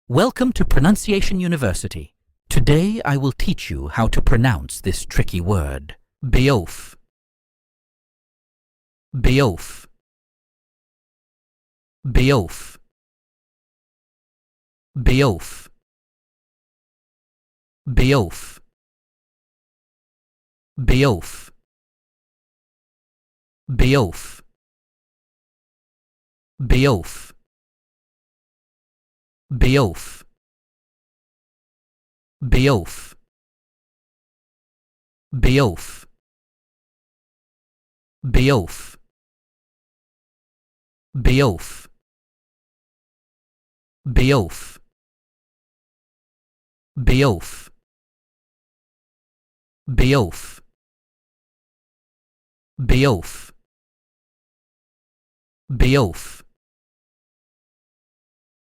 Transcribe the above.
Welcome to Pronunciation University. Today I will teach you how to pronounce this tricky word. Beouf. Beouf. Beouf. Beouf. Beouf. Beouf. Beouf. Beouf. Beouf. Beouf. Beouf. Beouf. Beouf. Beouf. Beouf. Beouf. Beouf. Beouf.